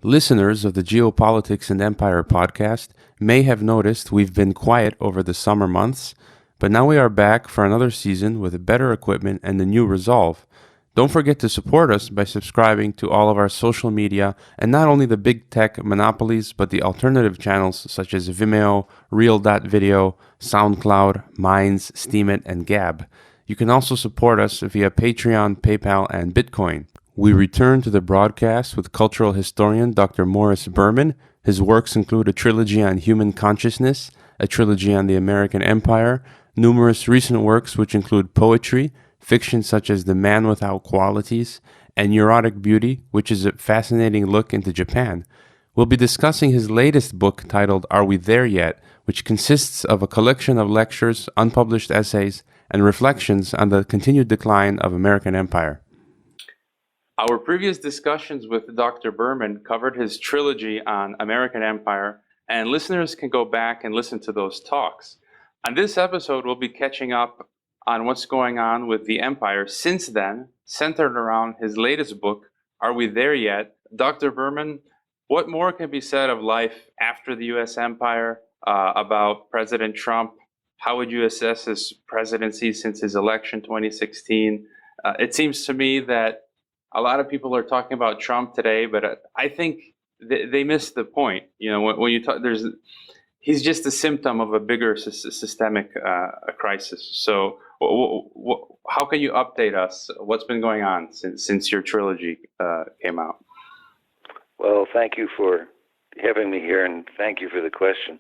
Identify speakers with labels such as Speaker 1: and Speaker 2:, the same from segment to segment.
Speaker 1: Listeners of the Geopolitics and Empire podcast may have noticed we've been quiet over the summer months, but now we are back for another season with better equipment and a new resolve. Don't forget to support us by subscribing to all of our social media and not only the big tech monopolies, but the alternative channels such as Vimeo, Reel.video, SoundCloud, Minds, Steemit, and Gab. You can also support us via Patreon, PayPal, and Bitcoin. We return to the broadcast with cultural historian Dr. Morris Berman. His works include a trilogy on human consciousness, a trilogy on the American Empire, numerous recent works which include poetry, fiction such as The Man Without Qualities, and Neurotic Beauty, which is a fascinating look into Japan. We'll be discussing his latest book titled Are We There Yet?, which consists of a collection of lectures, unpublished essays, and reflections on the continued decline of American empire. Our previous discussions with Dr. Berman covered his trilogy on American Empire, and listeners can go back and listen to those talks. On this episode, we'll be catching up on what's going on with the empire since then, centered around his latest book, Are We There Yet? Dr. Berman, what more can be said of life after the U.S. empire, about President Trump? How would you assess his presidency since his election 2016? It seems to me that a lot of people are talking about Trump today, but I think they missed the point. You know, when you talk, he's just a symptom of a bigger systemic crisis. So, how can you update us? What's been going on since your trilogy came out?
Speaker 2: Well, thank you for having me here, and thank you for the question.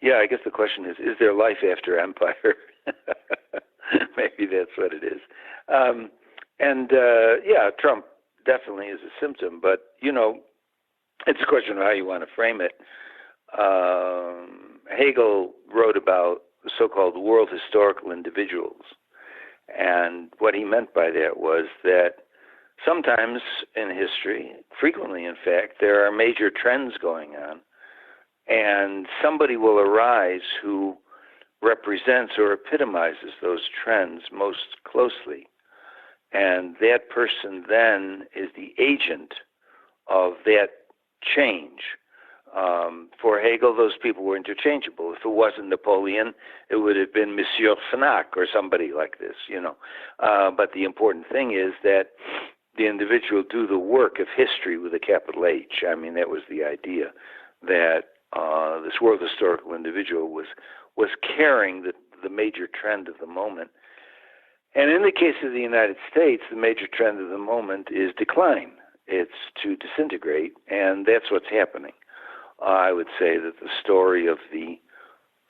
Speaker 2: Yeah, I guess the question is there life after empire? Maybe that's what it is. Yeah, Trump definitely is a symptom, but, you know, it's a question of how you want to frame it. Hegel wrote about the so-called world historical individuals, and what he meant by that was that sometimes in history, frequently in fact, there are major trends going on, and somebody will arise who represents or epitomizes those trends most closely. And that person then is the agent of that change. For Hegel, those people were interchangeable. If it wasn't Napoleon, it would have been Monsieur Fnac or somebody like this, you know. But the important thing is that the individual do the work of history with a capital H. I mean, that was the idea, that this world historical individual was carrying the major trend of the moment. And in the case of the United States, the major trend of the moment is decline. It's to disintegrate, and that's what's happening. I would say that the story of the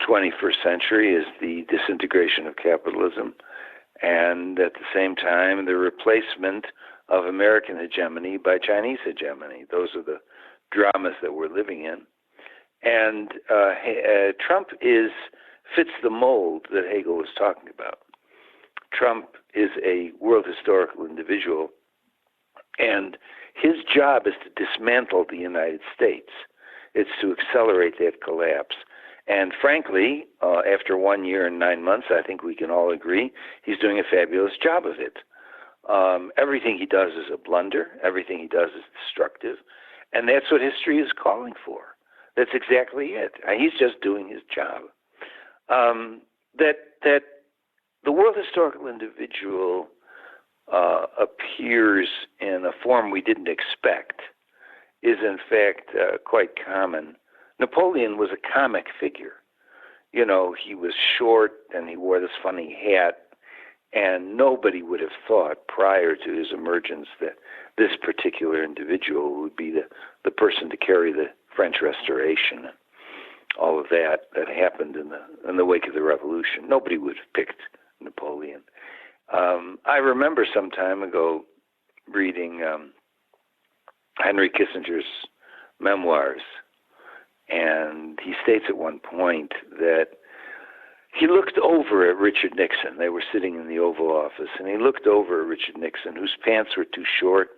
Speaker 2: 21st century is the disintegration of capitalism, and at the same time, the replacement of American hegemony by Chinese hegemony. Those are the dramas that we're living in. And Trump fits the mold that Hegel was talking about. Trump is a world historical individual, and his job is to dismantle the United States. It's to accelerate that collapse. And frankly, after 1 year and 9 months, I think we can all agree he's doing a fabulous job of it. Everything he does is a blunder. Everything he does is destructive. And that's what history is calling for. That's exactly it. He's just doing his job. That the world historical individual appears in a form we didn't expect is in fact quite common. Napoleon was a comic figure. You know, he was short and he wore this funny hat, and nobody would have thought prior to his emergence that this particular individual would be the person to carry the French Restoration and all of that happened in the wake of the Revolution. Nobody would have picked Napoleon. I remember some time ago reading Henry Kissinger's memoirs, and he states at one point that he looked over at Richard Nixon. They were sitting in the Oval Office, and he looked over at Richard Nixon, whose pants were too short,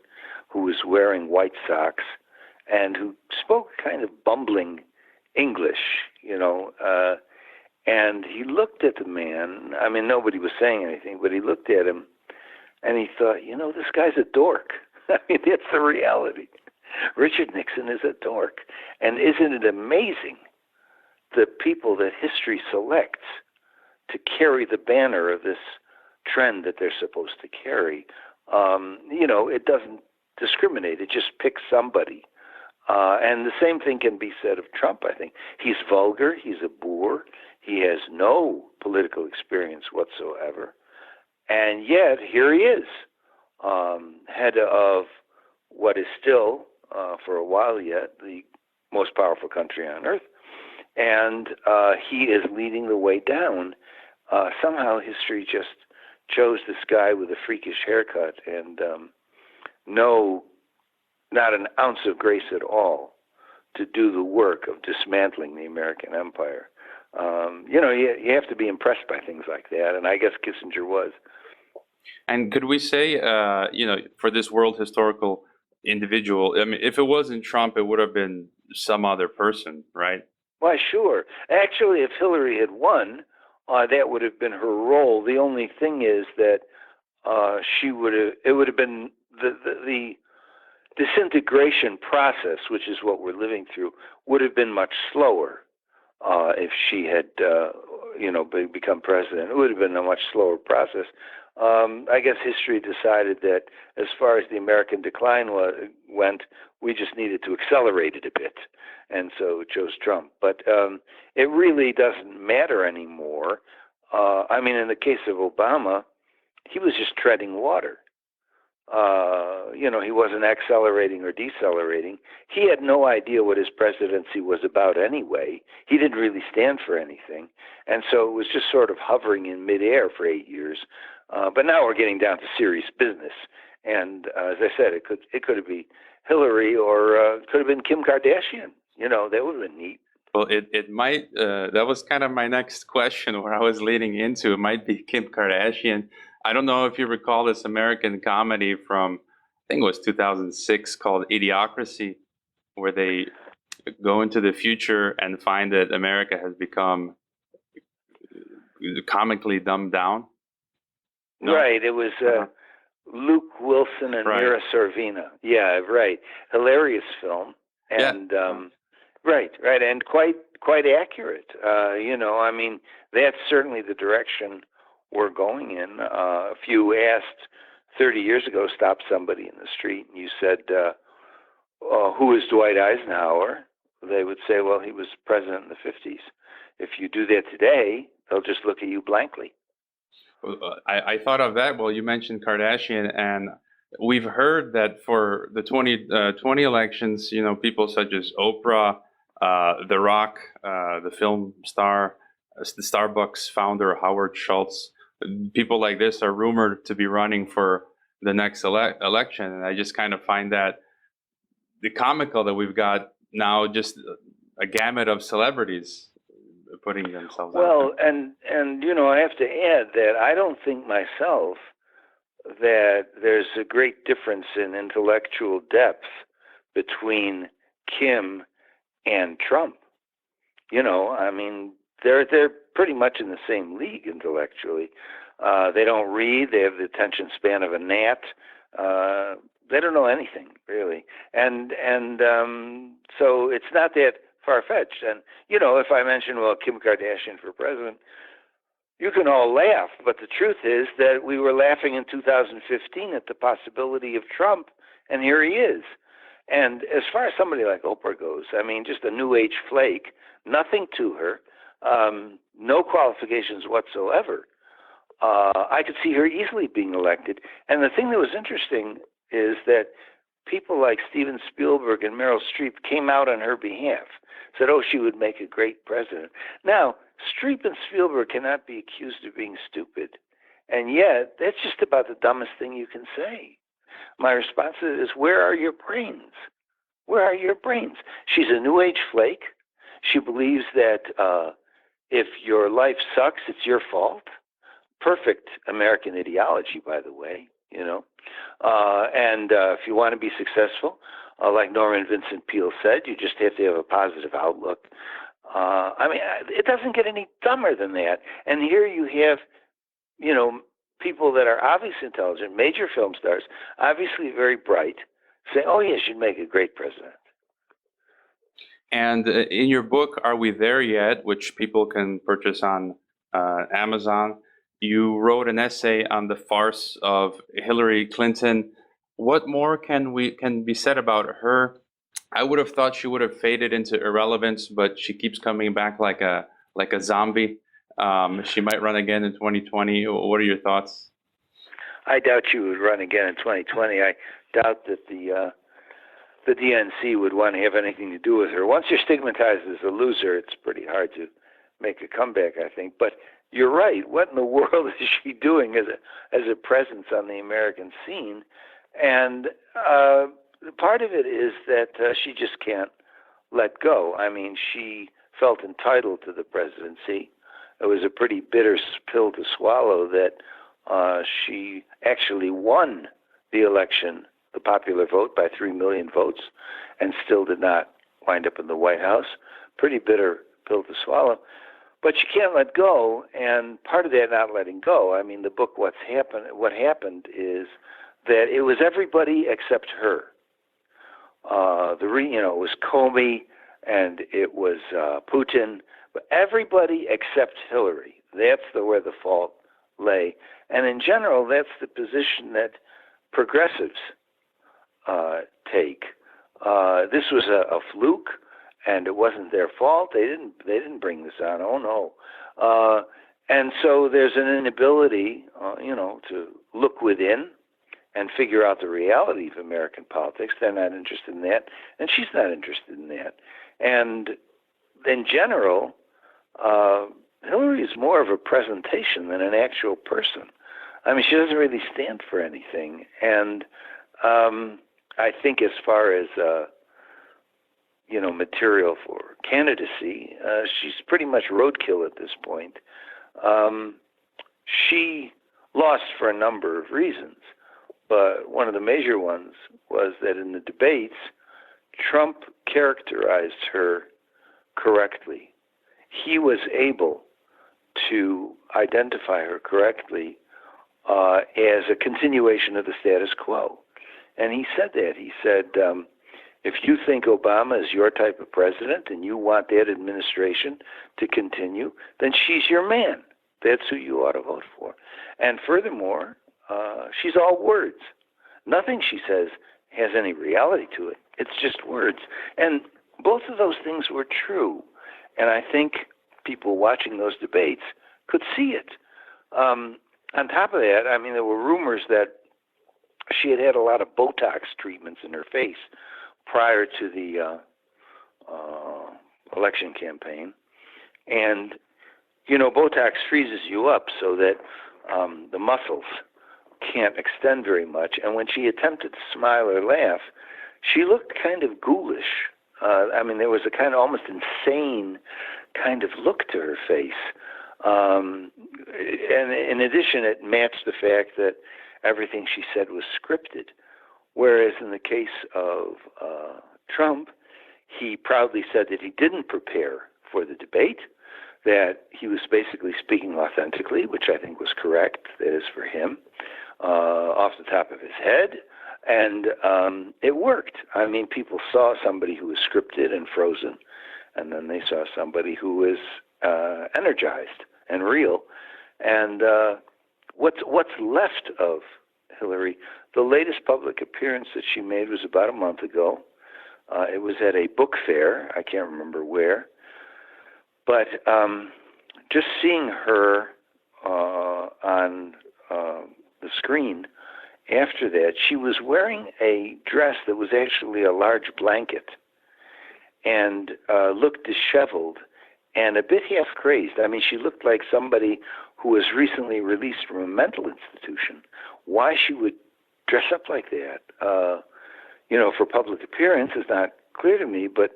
Speaker 2: who was wearing white socks, and who spoke kind of bumbling English, you know, and he looked at the man. I mean, nobody was saying anything, but he looked at him, and he thought, you know, this guy's a dork. I mean, that's the reality. Richard Nixon is a dork. And isn't it amazing the people that history selects to carry the banner of this trend that they're supposed to carry? It doesn't discriminate. It just picks somebody. And the same thing can be said of Trump, I think. He's vulgar. He's a boor. He has no political experience whatsoever. And yet, here he is, head of what is still, for a while yet, the most powerful country on earth. And he is leading the way down. Somehow history just chose this guy with a freakish haircut and not an ounce of grace at all to do the work of dismantling the American empire. You have to be impressed by things like that, and I guess Kissinger was.
Speaker 1: And could we say, for this world historical individual, I mean, if it wasn't Trump, it would have been some other person, right?
Speaker 2: Why, sure. Actually, if Hillary had won, that would have been her role. The only thing is that it would have been the disintegration process, which is what we're living through, would have been much slower if she had, become president. It would have been a much slower process. I guess history decided that as far as the American decline went, we just needed to accelerate it a bit, and so chose Trump. But it really doesn't matter anymore. In the case of Obama, he was just treading water. He wasn't accelerating or decelerating. He had no idea what his presidency was about anyway. He didn't really stand for anything. And so it was just sort of hovering in midair for 8 years. But now we're getting down to serious business. And as I said, it could have been Hillary or it could have been Kim Kardashian. That would have been neat.
Speaker 1: Well, it might, that was kind of my next question where I was leading into. It might be Kim Kardashian. I don't know if you recall this American comedy from, I think it was 2006, called Idiocracy, where they go into the future and find that America has become comically dumbed down. No?
Speaker 2: Right. It was Luke Wilson and
Speaker 1: Right.
Speaker 2: Mira Sorvino. Yeah, right. Hilarious film. And right, and quite accurate. That's certainly the direction we're going in. If you asked 30 years ago, stop somebody in the street, and you said, who is Dwight Eisenhower? They would say, well, he was president in the 50s. If you do that today, they'll just look at you blankly.
Speaker 1: I thought of that. Well, you mentioned Kardashian, and we've heard that for the 2020 elections, people such as Oprah, The Rock, the film star, the Starbucks founder Howard Schultz, people like this are rumored to be running for the next election. And I just kind of find that the comical that we've got now, just a gamut of celebrities putting themselves out there.
Speaker 2: And I have to add that I don't think myself that there's a great difference in intellectual depth between Kim and Trump. They're pretty much in the same league intellectually. They don't read. They have the attention span of a gnat. They don't know anything really, and so it's not that far-fetched. And if I mention, well, Kim Kardashian for president, you can all laugh, but the truth is that we were laughing in 2015 at the possibility of Trump, and here he is. And as far as somebody like Oprah goes, just a new age flake, nothing to her, no qualifications whatsoever. I could see her easily being elected. And the thing that was interesting is that people like Steven Spielberg and Meryl Streep came out on her behalf, said, she would make a great president. Now, Streep and Spielberg cannot be accused of being stupid. And yet, that's just about the dumbest thing you can say. My response to it is, where are your brains? Where are your brains? She's a new age flake. She believes that if your life sucks, it's your fault. Perfect American ideology, by the way, And if you want to be successful, like Norman Vincent Peale said, you just have to have a positive outlook. It doesn't get any dumber than that. And here you have, people that are obviously intelligent, major film stars, obviously very bright, say, "Oh yes, you'd make a great president."
Speaker 1: And in your book, Are We There Yet, which people can purchase on Amazon, you wrote an essay on the farce of Hillary Clinton. What more can be said about her? I would have thought she would have faded into irrelevance, but she keeps coming back like a zombie. She might run again in 2020. What are your thoughts?
Speaker 2: I doubt she would run again in 2020. I doubt that the DNC would want to have anything to do with her. Once you're stigmatized as a loser, it's pretty hard to make a comeback, I think. But you're right. What in the world is she doing as a presence on the American scene? And part of it is that she just can't let go. I mean, she felt entitled to the presidency. It was a pretty bitter pill to swallow that she actually won the election, the popular vote, by 3 million votes, and still did not wind up in the White House. Pretty bitter pill to swallow. But she can't let go, and part of that not letting go, I mean, the book, what happened is that it was everybody except her. It was Comey and it was Putin, but everybody except Hillary. That's where the fault lay. And in general, that's the position that progressives take. This was a fluke, and it wasn't their fault. They didn't bring this on. Oh no. And so there's an inability, to look within and figure out the reality of American politics. They're not interested in that, and she's not interested in that. And in general, Hillary is more of a presentation than an actual person. I mean, she doesn't really stand for anything. And I think as far as, material for candidacy, she's pretty much roadkill at this point. She lost for a number of reasons, but one of the major ones was that in the debates, Trump characterized her correctly. He was able to identify her correctly as a continuation of the status quo. And he said that. He said, if you think Obama is your type of president and you want that administration to continue, then she's your man. That's who you ought to vote for. And furthermore, she's all words. Nothing she says has any reality to it. It's just words. And both of those things were true. And I think people watching those debates could see it. On top of that, I mean, there were rumors that she had had a lot of Botox treatments in her face prior to the election campaign. And, Botox freezes you up so that the muscles can't extend very much. And when she attempted to smile or laugh, she looked kind of ghoulish. There was a kind of almost insane kind of look to her face. And in addition, it matched the fact that everything she said was scripted. Whereas in the case of Trump, he proudly said that he didn't prepare for the debate, that he was basically speaking authentically, which I think was correct, that is for him, off the top of his head. And it worked. I mean, people saw somebody who was scripted and frozen, and then they saw somebody who was energized and real. And what's left of Hillary, the latest public appearance that she made was about a month ago. It was at a book fair. I can't remember where. But just seeing her on the screen after that, she was wearing a dress that was actually a large blanket and looked disheveled and a bit half crazed. I mean, she looked like somebody who was recently released from a mental institution. Why she would dress up like that, for public appearance is not clear to me, but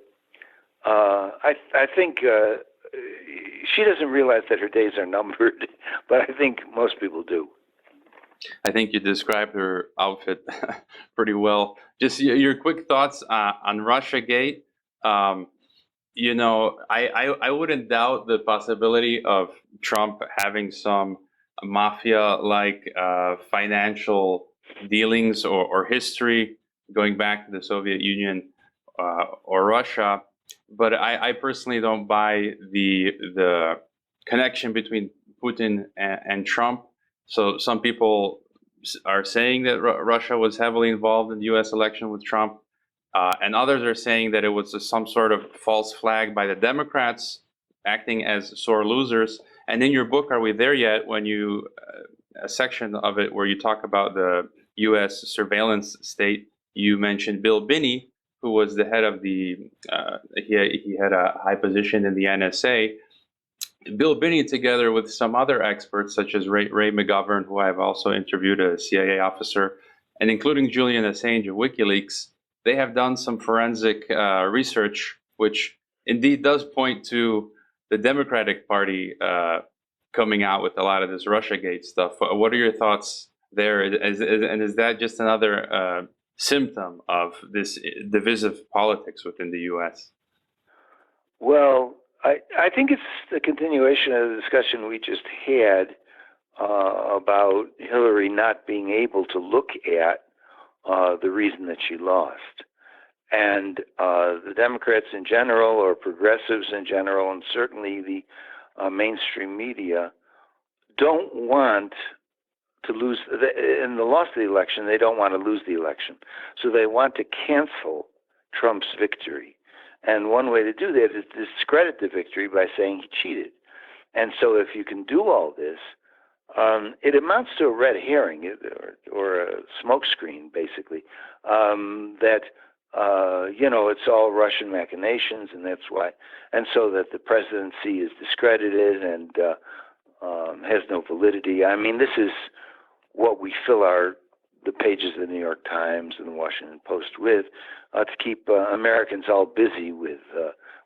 Speaker 2: I think she doesn't realize that her days are numbered, but I think most people do.
Speaker 1: I think you described her outfit pretty well. Just your quick thoughts on Russiagate. I wouldn't doubt the possibility of Trump having some mafia-like financial dealings or history going back to the Soviet Union or Russia. But I personally don't buy the connection between Putin and Trump. So some people are saying that Russia was heavily involved in the U.S. election with Trump, and others are saying that it was some sort of false flag by the Democrats acting as sore losers. And in your book, Are We There Yet? When you a section of it where you talk about the U.S. surveillance state, you mentioned Bill Binney, who was the head of the he had a high position in the NSA. Bill Binney, together with some other experts such as Ray McGovern, who I've also interviewed, a CIA officer, and including Julian Assange of WikiLeaks, they have done some forensic research, which indeed does point to the Democratic Party coming out with a lot of this Russiagate stuff. What are your thoughts there? And is that just another symptom of this divisive politics within the U.S.?
Speaker 2: Well, I think it's the continuation of the discussion we just had about Hillary not being able to look at the reason that she lost. And the Democrats in general, or progressives in general, and certainly the mainstream media, don't want to lose. In the loss of the election, they don't want to lose the election. So they want to cancel Trump's victory. And one way to do that is discredit the victory by saying he cheated. And so if you can do all this, it amounts to a red herring or a smokescreen, basically, that, it's all Russian machinations, and that's why. And so that the presidency is discredited and has no validity. I mean, this is what we fill the pages of the New York Times and the Washington Post with, to keep Americans all busy with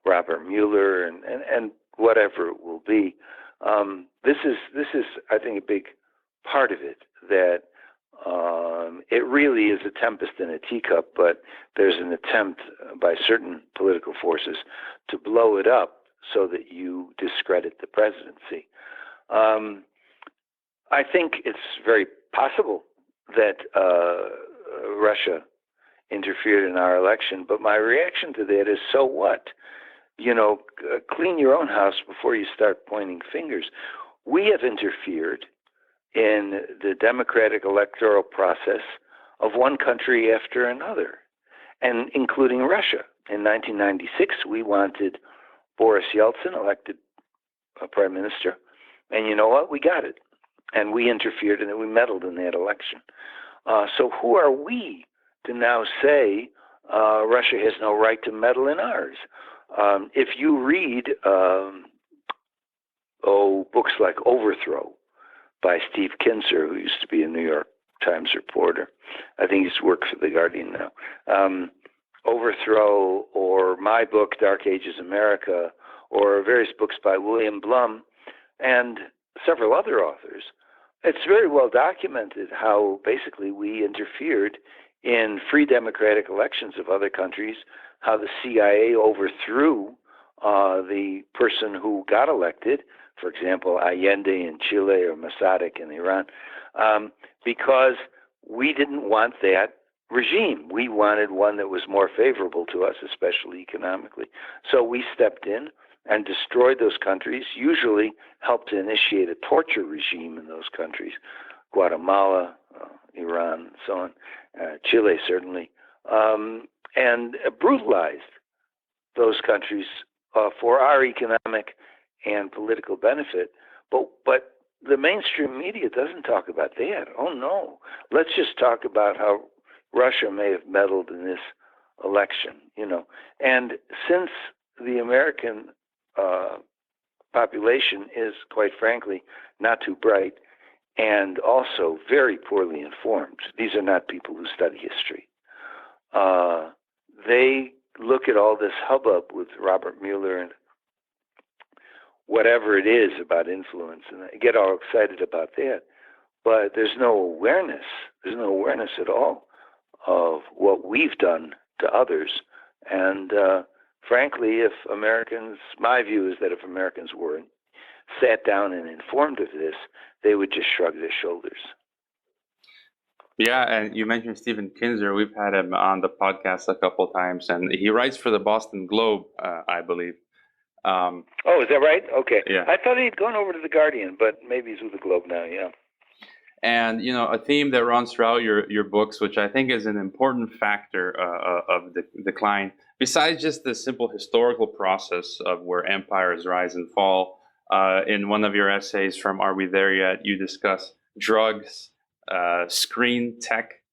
Speaker 2: Robert Mueller and whatever it will be. This is, I think, a big part of it, that it really is a tempest in a teacup, but there's an attempt by certain political forces to blow it up so that you discredit the presidency. I think it's very possible that Russia interfered in our election, but my reaction to that is, so what? Clean your own house before you start pointing fingers. We have interfered in the democratic electoral process of one country after another, and including Russia. In 1996, we wanted Boris Yeltsin elected prime minister, and you know what? We got it. And we interfered and we meddled in that election. So who are we to now say Russia has no right to meddle in ours? If you read books like Overthrow by Steve Kinzer, who used to be a New York Times reporter, I think he's worked for The Guardian now, Overthrow, or my book, Dark Ages America, or various books by William Blum and several other authors, it's very well documented how basically we interfered in free democratic elections of other countries, how the CIA overthrew the person who got elected, for example, Allende in Chile or Mossadegh in Iran, because we didn't want that regime. We wanted one that was more favorable to us, especially economically. So we stepped in and destroyed those countries, usually helped to initiate a torture regime in those countries, Guatemala, Iran, so on, Chile certainly, and brutalized those countries for our economic and political benefit. But the mainstream media doesn't talk about that. Oh, no. Let's just talk about how Russia may have meddled in this election, And since the American population is, quite frankly, not too bright and also very poorly informed. These are not people who study history. They look at all this hubbub with Robert Mueller and whatever it is about influence, and they get all excited about that. But there's no awareness. There's no awareness at all of what we've done to others. And frankly, if Americans, my view is that if Americans were sat down and informed of this, they would just shrug their shoulders.
Speaker 1: Yeah, and you mentioned Stephen Kinzer. We've had him on the podcast a couple times, and he writes for the Boston Globe, I believe.
Speaker 2: Oh, is that right? Okay.
Speaker 1: Yeah.
Speaker 2: I thought he'd gone over to the Guardian, but maybe he's with the Globe now. Yeah.
Speaker 1: And a theme that runs throughout your books, which I think is an important factor of the decline, besides just the simple historical process of where empires rise and fall. In one of your essays from Are We There Yet? You discuss drugs, screen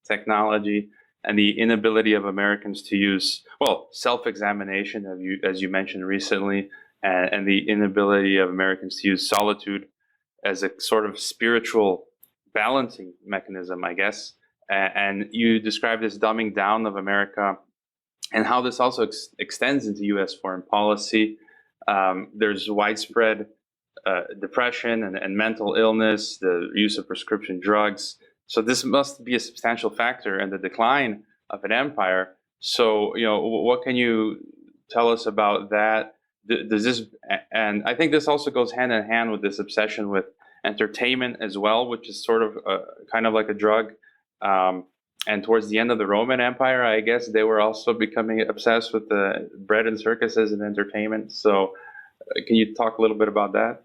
Speaker 1: technology, and the inability of Americans to use self-examination, as you mentioned recently, and the inability of Americans to use solitude as a sort of spiritual balancing mechanism, I guess. And you describe this dumbing down of America and how this also extends into U.S. foreign policy. There's widespread depression and mental illness, the use of prescription drugs. So this must be a substantial factor in the decline of an empire. So, what can you tell us about that? Does this, and I think this also goes hand in hand with this obsession with entertainment as well, which is sort of kind of like a drug. And towards the end of the Roman Empire, I guess they were also becoming obsessed with the bread and circuses and entertainment. So, can you talk a little bit about that?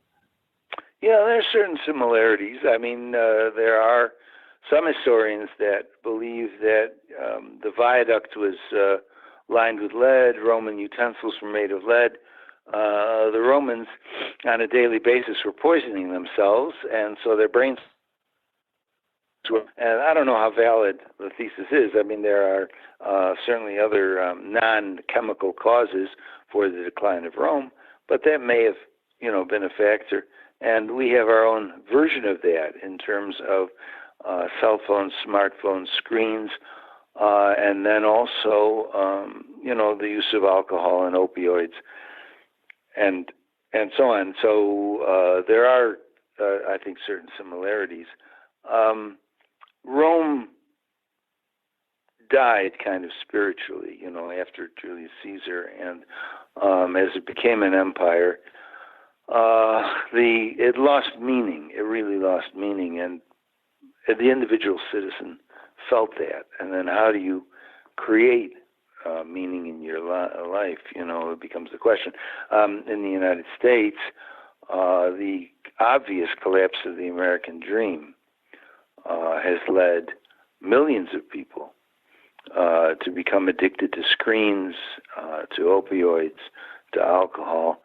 Speaker 2: Yeah, there are certain similarities. I mean, there are some historians that believe that the viaduct was lined with lead, Roman utensils were made of lead. The Romans, on a daily basis, were poisoning themselves, and so their brains were. And I don't know how valid the thesis is. I mean, there are certainly other non-chemical causes for the decline of Rome, but that may have, been a factor. And we have our own version of that in terms of cell phones, smartphones, screens, and then also, the use of alcohol and opioids, and so on. So there are, I think, certain similarities. Rome died kind of spiritually, after Julius Caesar, and as it became an empire, it lost meaning. It really lost meaning, and the individual citizen felt that. And then, how do you create meaning in your life? It becomes the question. In the United States, the obvious collapse of the American dream has led millions of people to become addicted to screens, to opioids, to alcohol,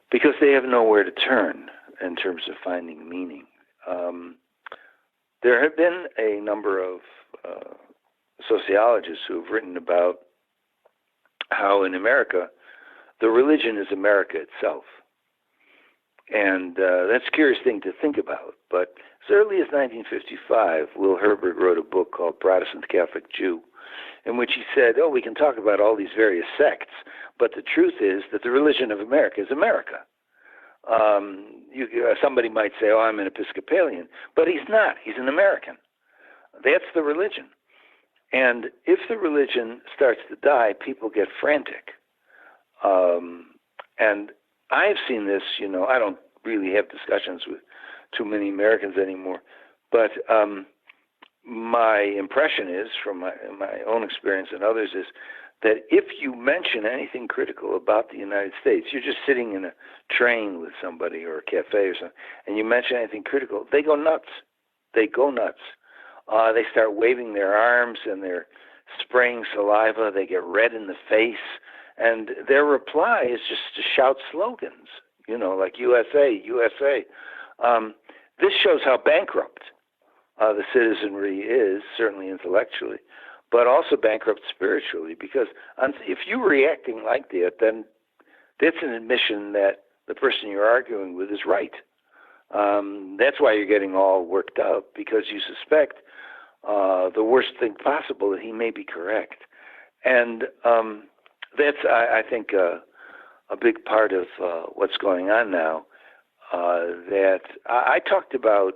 Speaker 2: because they have nowhere to turn in terms of finding meaning. There have been a number of sociologists who have written about how in America, the religion is America itself. And that's a curious thing to think about. But as early as 1955, Will Herbert wrote a book called Protestant Catholic Jew, in which he said, we can talk about all these various sects, but the truth is that the religion of America is America. Somebody might say, I'm an Episcopalian, but he's not. He's an American. That's the religion. And if the religion starts to die, people get frantic. And I've seen this, I don't really have discussions with too many Americans anymore, but my impression is, from my own experience and others, is that if you mention anything critical about the United States, you're just sitting in a train with somebody or a cafe or something, and you mention anything critical, they go nuts. They go nuts. They start waving their arms and they're spraying saliva. They get red in the face. And their reply is just to shout slogans, like USA, USA. This shows how bankrupt the citizenry is, certainly intellectually, but also bankrupt spiritually, because if you're reacting like that, then that's an admission that the person you're arguing with is right. That's why you're getting all worked up, because you suspect the worst thing possible, that he may be correct. And that's, I think, a big part of what's going on now, that I talked about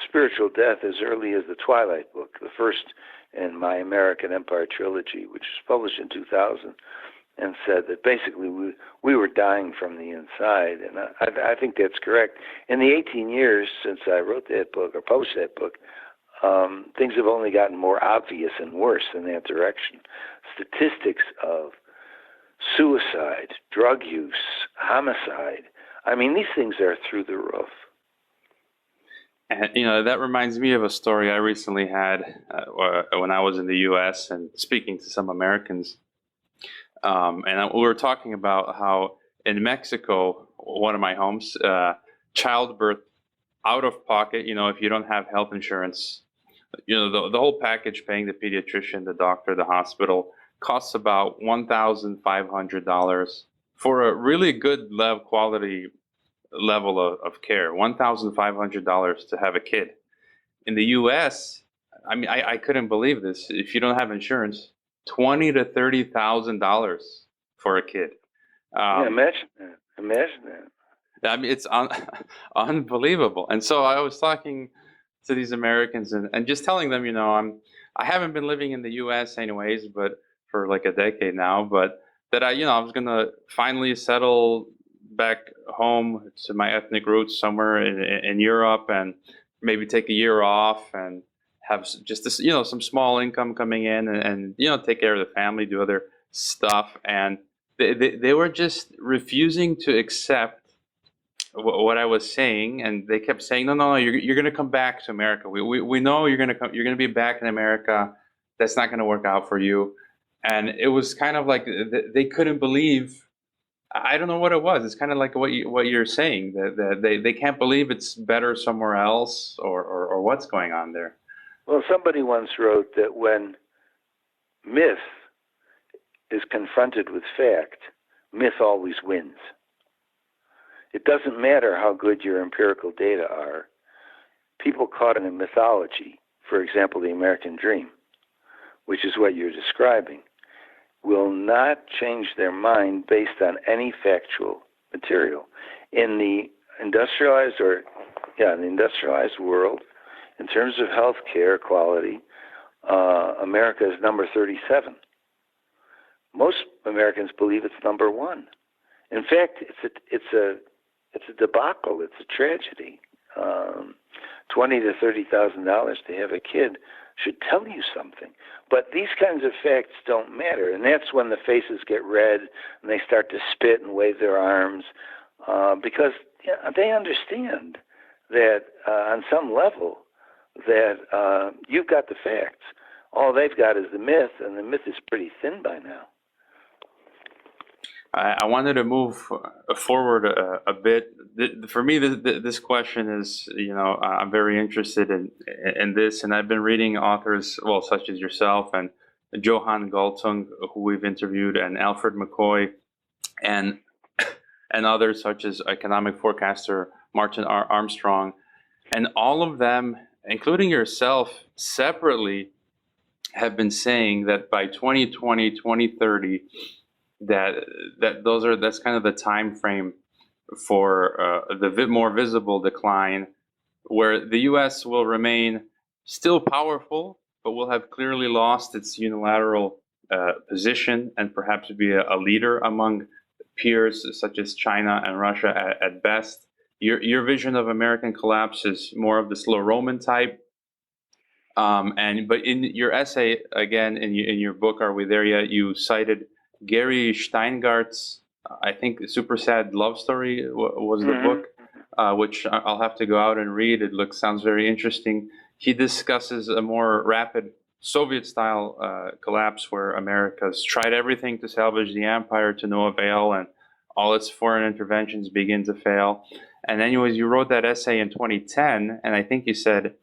Speaker 2: spiritual death as early as the Twilight book, the first in my American Empire trilogy, which was published in 2000, and said that basically we were dying from the inside. And I think that's correct. In the 18 years since I wrote that book or published that book, things have only gotten more obvious and worse in that direction. Statistics of suicide, drug use, homicide. I mean, these things are through the roof.
Speaker 1: And, that reminds me of a story I recently had when I was in the U.S. and speaking to some Americans. We were talking about how in Mexico, one of my homes, childbirth out of pocket, if you don't have health insurance, the whole package, paying the pediatrician, the doctor, the hospital, costs about $1,500 for a really good quality level of care. $1,500 to have a kid. In the U.S., I mean, I couldn't believe this. If you don't have insurance, $20,000 to $30,000 for a kid.
Speaker 2: Yeah, imagine that. Imagine that.
Speaker 1: I mean, it's unbelievable. And so I was talking to these Americans and just telling them, I haven't been living in the U.S. anyways, but for like a decade now, but that I was going to finally settle back home to my ethnic roots somewhere in Europe and maybe take a year off and have just this, some small income coming in and take care of the family, do other stuff. And they were just refusing to accept what I was saying, and they kept saying, no, you're going to come back to America. We know you're going to come. You're going to be back in America. That's not going to work out for you. And it was kind of like they couldn't believe. I don't know what it was. It's kind of like what you're saying, that they can't believe it's better somewhere else, or what's going on there.
Speaker 2: Well, somebody once wrote that when myth is confronted with fact, myth always wins. It doesn't matter how good your empirical data are. People caught in a mythology, for example, the American dream, which is what you're describing, will not change their mind based on any factual material. In the industrialized world, in terms of health care quality, America is number 37. Most Americans believe it's number 1. In fact, it's a debacle. It's a tragedy. $20,000 to $30,000 to have a kid should tell you something. But these kinds of facts don't matter, and that's when the faces get red and they start to spit and wave their arms because they understand that on some level that you've got the facts. All they've got is the myth, and the myth is pretty thin by now.
Speaker 1: I wanted to move forward a bit. For me, this question is, I'm very interested in this, and I've been reading authors, such as yourself and Johan Galtung, who we've interviewed, and Alfred McCoy, and others such as economic forecaster Martin Armstrong, and all of them, including yourself, separately, have been saying that by 2020, 2030. That's kind of the time frame for the more visible decline, where the U.S. will remain still powerful, but will have clearly lost its unilateral position and perhaps be a leader among peers such as China and Russia at best. Your vision of American collapse is more of the slow Roman type. But in your essay, again, in your book, Are We There Yet?, you cited Gary Steingart's, I think, Super Sad Love Story was the book, which I'll have to go out and read. Sounds very interesting. He discusses a more rapid Soviet-style collapse where America's tried everything to salvage the empire to no avail, and all its foreign interventions begin to fail. And anyways, you wrote that essay in 2010, and I think you said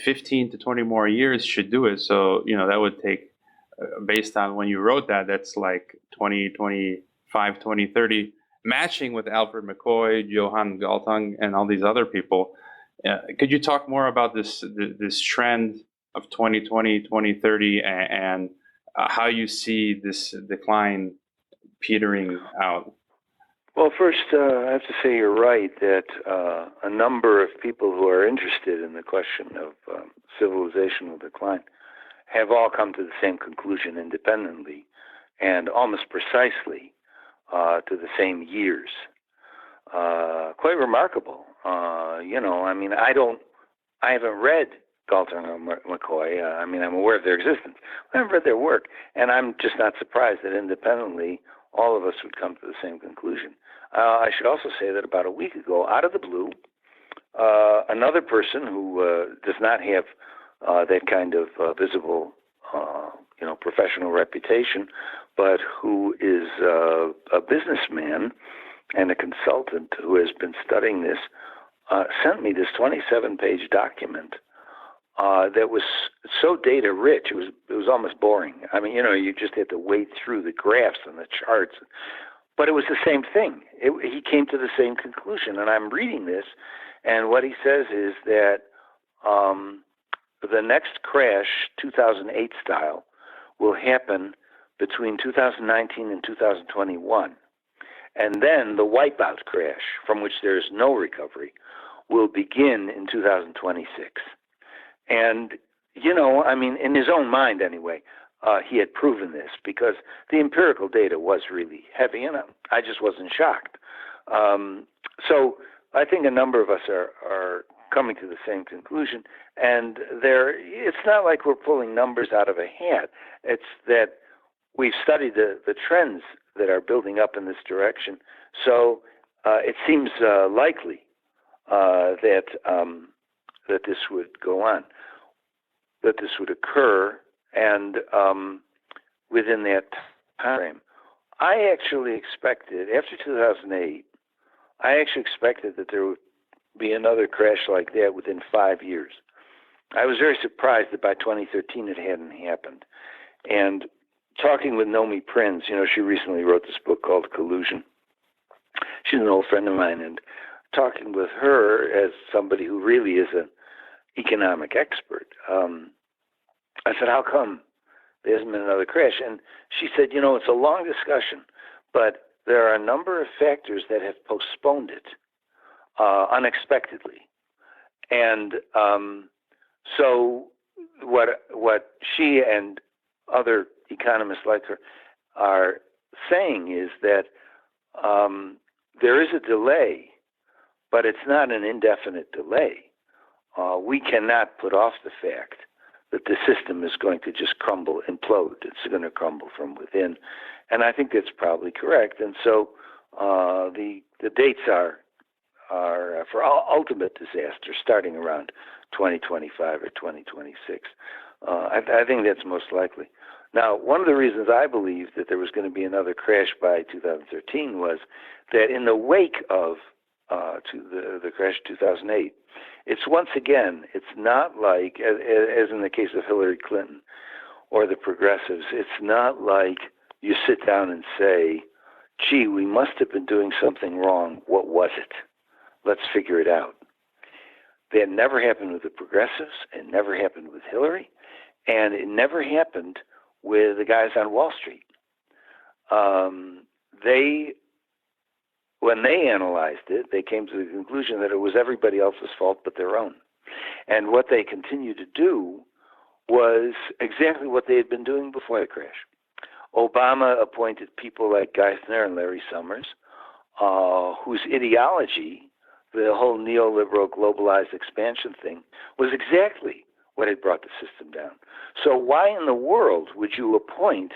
Speaker 1: 15 to 20 more years should do it. So, that would take, based on when you wrote that, that's like 2025, 2030, matching with Alfred McCoy, Johan Galtung, and all these other people. Could you talk more about this trend of 2020, 2030, and how you see this decline petering out?
Speaker 2: Well, first, I have to say you're right that a number of people who are interested in the question of civilizational decline have all come to the same conclusion independently and almost precisely to the same years. Quite remarkable. I haven't read Galtung or McCoy. I mean, I'm aware of their existence. I haven't read their work, and I'm just not surprised that independently all of us would come to the same conclusion. I should also say that about a week ago, out of the blue, another person who does not have that kind of visible, professional reputation, but who is a businessman and a consultant who has been studying this, sent me this 27-page document that was so data rich. It was almost boring. I mean, you just had to wade through the graphs and the charts, but it was the same thing. He came to the same conclusion, and I'm reading this, and what he says is that the next crash, 2008 style, will happen between 2019 and 2021. And then the wipeout crash, from which there is no recovery, will begin in 2026. And, in his own mind anyway, he had proven this because the empirical data was really heavy, and I just wasn't shocked. So I think a number of us are coming to the same conclusion, and it's not like we're pulling numbers out of a hat. It's that we've studied the trends that are building up in this direction. So it seems likely that this would go on, that this would occur, and within that time frame. I actually expected, after 2008, that there would be another crash like that within 5 years. I was very surprised that by 2013 it hadn't happened. And talking with Nomi Prinz, she recently wrote this book called Collusion. She's an old friend of mine, and talking with her as somebody who really is an economic expert, I said, how come there hasn't been another crash? And she said, it's a long discussion, but there are a number of factors that have postponed it unexpectedly. And so what she and other economists like her are saying is that there is a delay, but it's not an indefinite delay. We cannot put off the fact that the system is going to just crumble, implode. It's going to crumble from within. And I think that's probably correct. And so the dates are for ultimate disaster starting around 2025 or 2026. I think that's most likely. Now, one of the reasons I believe that there was going to be another crash by 2013 was that in the wake of the crash of 2008, it's not like, as in the case of Hillary Clinton or the progressives, it's not like you sit down and say, gee, we must have been doing something wrong. What was it? Let's figure it out. That never happened with the progressives. It never happened with Hillary. And it never happened with the guys on Wall Street. When they analyzed it, they came to the conclusion that it was everybody else's fault but their own. And what they continued to do was exactly what they had been doing before the crash. Obama appointed people like Geithner and Larry Summers, whose ideology, the whole neoliberal globalized expansion thing, was exactly what had brought the system down. So why in the world would you appoint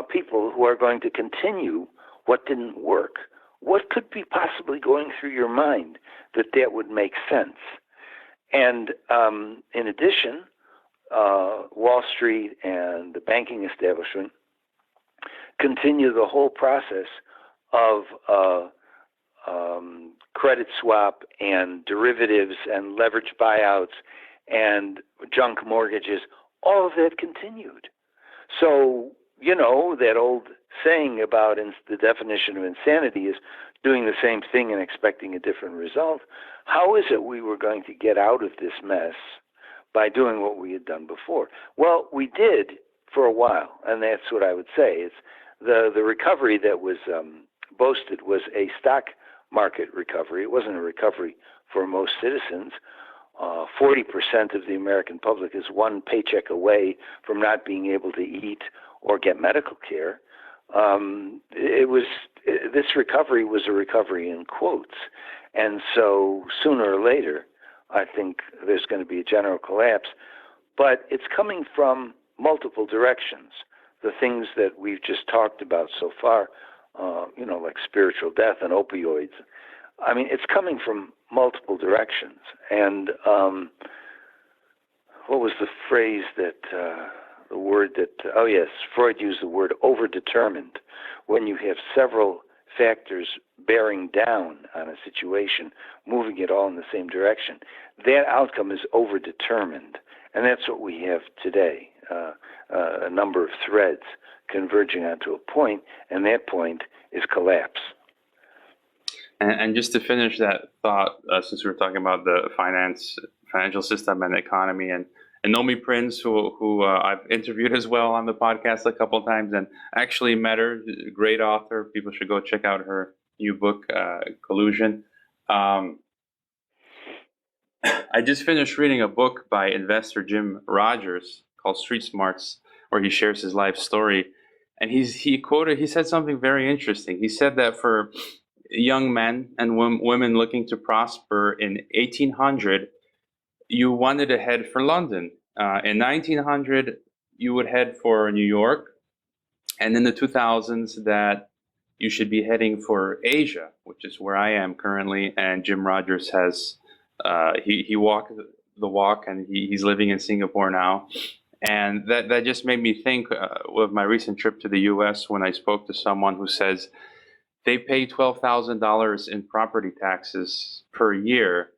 Speaker 2: people who are going to continue what didn't work? What could be possibly going through your mind that would make sense? And in addition, Wall Street and the banking establishment continue the whole process of credit swap and derivatives and leverage buyouts and junk mortgages. All of that continued. So, that old saying about the definition of insanity is doing the same thing and expecting a different result. How is it we were going to get out of this mess by doing what we had done before? Well, we did for a while, and that's what I would say. It's the recovery that was boasted was a stock market recovery. It wasn't a recovery for most citizens. 40% of the American public is one paycheck away from not being able to eat or get medical care. This recovery was a recovery in quotes. And so sooner or later, I think there's going to be a general collapse. But it's coming from multiple directions. The things that we've just talked about so far, like spiritual death and opioids. I mean, it's coming from multiple directions. And what was the phrase Freud used the word overdetermined. When you have several factors bearing down on a situation, moving it all in the same direction, that outcome is overdetermined. And that's what we have today, a number of threads converging onto a point, and that point is collapse.
Speaker 1: And just to finish that thought, since we were talking about the financial system and economy, and Nomi Prince, who I've interviewed as well on the podcast a couple of times, and actually met her, great author. People should go check out her new book, Collusion. I just finished reading a book by investor Jim Rogers called Street Smarts, where he shares his life story. And he said something very interesting. He said that for young men and women looking to prosper in 1800, you wanted to head for London. In 1900, you would head for New York. And in the 2000s, that you should be heading for Asia, which is where I am currently. And Jim Rogers has, he walked the walk, and he's living in Singapore now. And that just made me think with my recent trip to the U.S. when I spoke to someone who says they pay $12,000 in property taxes per year,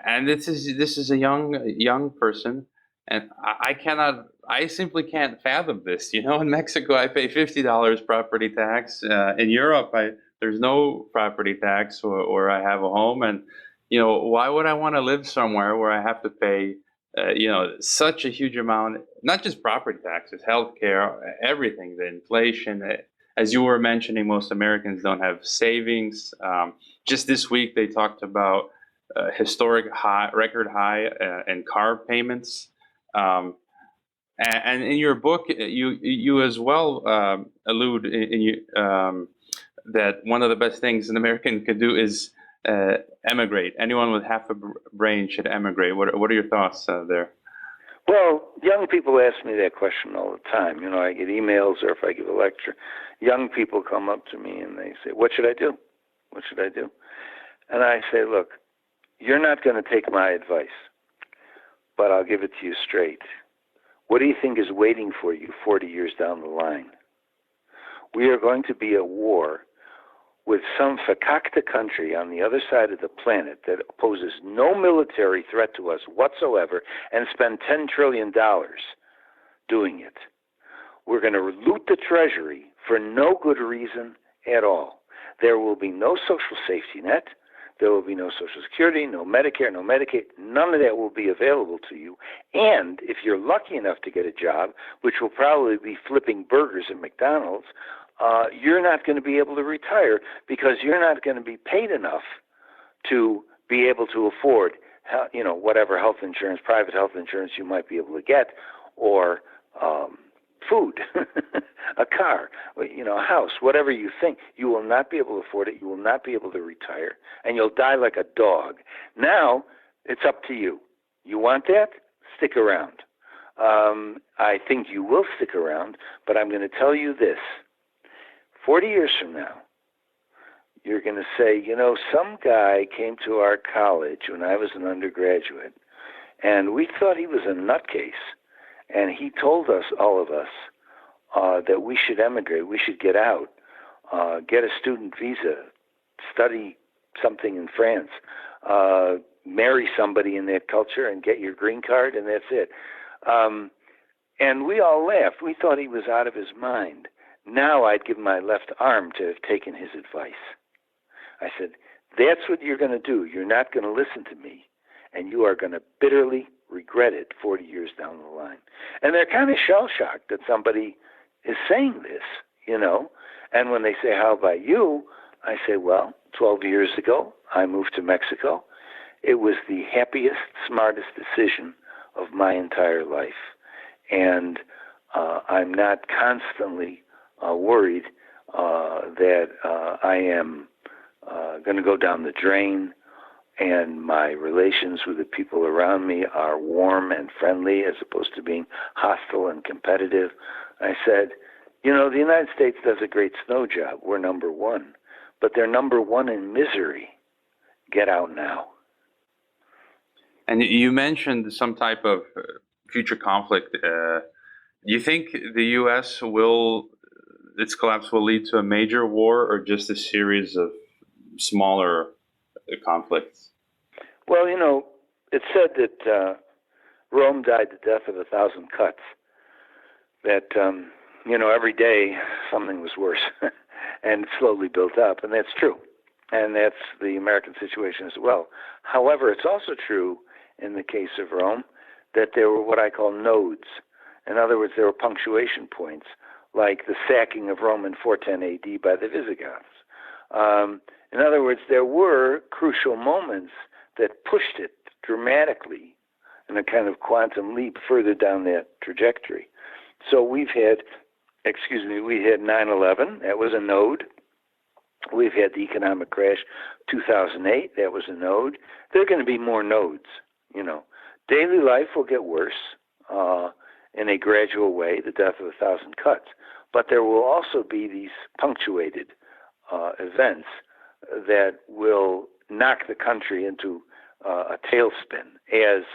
Speaker 1: and this is a young person, and I simply can't fathom this. In Mexico I pay $50 property tax. In Europe there's no property tax, or I have a home, and why would I want to live somewhere where I have to pay such a huge amount, not just property taxes, healthcare, everything, the inflation. As you were mentioning, most Americans don't have savings. Just this week, they talked about record high in car payments. And in your book, you as well allude that one of the best things an American could do is emigrate. Anyone with half a brain should emigrate. What are your thoughts there?
Speaker 2: Well, young people ask me that question all the time. I get emails, or if I give a lecture, young people come up to me and they say, "What should I do? What should I do?" And I say, "Look, you're not going to take my advice, but I'll give it to you straight. What do you think is waiting for you 40 years down the line? We are going to be at war with some fakakta country on the other side of the planet that poses no military threat to us whatsoever and spend $10 trillion doing it. We're going to loot the treasury for no good reason at all. There will be no social safety net. There will be no Social Security, no Medicare, no Medicaid. None of that will be available to you. And if you're lucky enough to get a job, which will probably be flipping burgers at McDonald's, you're not going to be able to retire because you're not going to be paid enough to be able to afford, whatever health insurance, private health insurance you might be able to get, or food, a car, a house, whatever you think. You will not be able to afford it. You will not be able to retire, and you'll die like a dog. Now, it's up to you. You want that? Stick around. I think you will stick around, but I'm going to tell you this. 40 years from now, you're going to say, some guy came to our college when I was an undergraduate, and we thought he was a nutcase, and he told us, all of us, that we should emigrate, we should get out, get a student visa, study something in France, marry somebody in that culture and get your green card, and that's it. And we all laughed. We thought he was out of his mind. Now I'd give my left arm to have taken his advice. I said, that's what you're going to do. You're not going to listen to me, and you are going to bitterly regret it 40 years down the line. And they're kind of shell-shocked that somebody is saying this, And when they say, how about you? I say, well, 12 years ago, I moved to Mexico. It was the happiest, smartest decision of my entire life. And I'm not constantly worried that I am going to go down the drain and my relations with the people around me are warm and friendly as opposed to being hostile and competitive. I said, the United States does a great snow job. We're number one. But they're number one in misery. Get out now.
Speaker 1: And you mentioned some type of future conflict. Do you think the U.S. its collapse will lead to a major war or just a series of smaller conflicts?
Speaker 2: Well, it's said that Rome died the death of 1,000 cuts. That, every day something was worse and it slowly built up. And that's true. And that's the American situation as well. However, it's also true in the case of Rome that there were what I call nodes. In other words, there were punctuation points, like the sacking of Rome in 410 AD by the Visigoths. In other words, there were crucial moments that pushed it dramatically in a kind of quantum leap further down that trajectory. So we had 9/11, that was a node. We've had the economic crash, 2008, that was a node. There are going to be more nodes, Daily life will get worse in a gradual way, the death of 1,000 cuts. But there will also be these punctuated events that will knock the country into a tailspin, as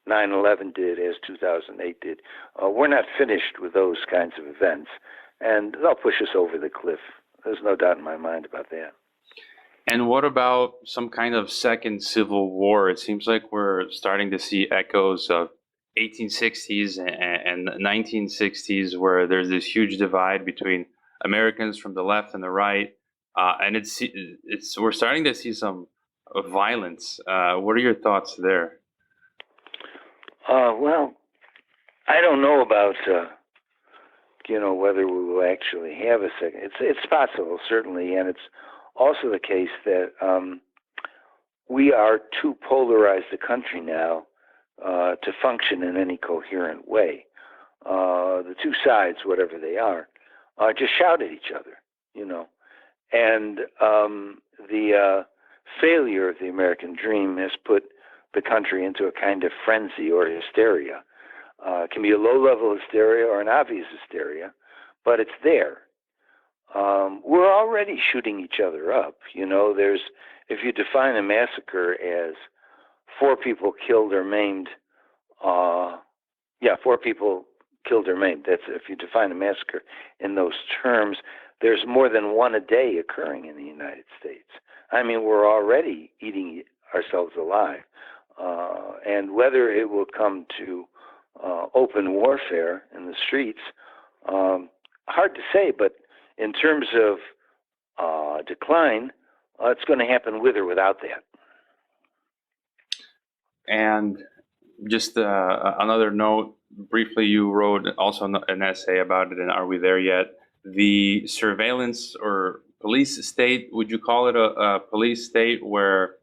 Speaker 2: 9/11 did, as 2008 did. We're not finished with those kinds of events, and they'll push us over the cliff. There's no doubt in my mind about that.
Speaker 1: And what about some kind of second civil war? It seems like we're starting to see echoes of 1860s and 1960s, where there's this huge divide between Americans from the left and the right, and we're starting to see some violence. What are your thoughts there?
Speaker 2: Well, I don't know about whether we will actually have a second. It's possible, certainly, and it's also the case that we are too polarized a country now to function in any coherent way. The two sides, whatever they are, just shout at each other, and the failure of the American dream has put the country into a kind of frenzy or hysteria. It can be a low-level hysteria or an obvious hysteria, but it's there. We're already shooting each other up. If you define a massacre as 4 people killed or maimed, 4 people killed or maimed. That's if you define a massacre in those terms. There's more than one a day occurring in the United States. I mean, we're already eating ourselves alive. And whether it will come to open warfare in the streets, hard to say, but in terms of decline, it's going to happen with or without that.
Speaker 1: And just another note, briefly, you wrote also an essay about it, and Are We There Yet? The surveillance or police state, would you call it a police state where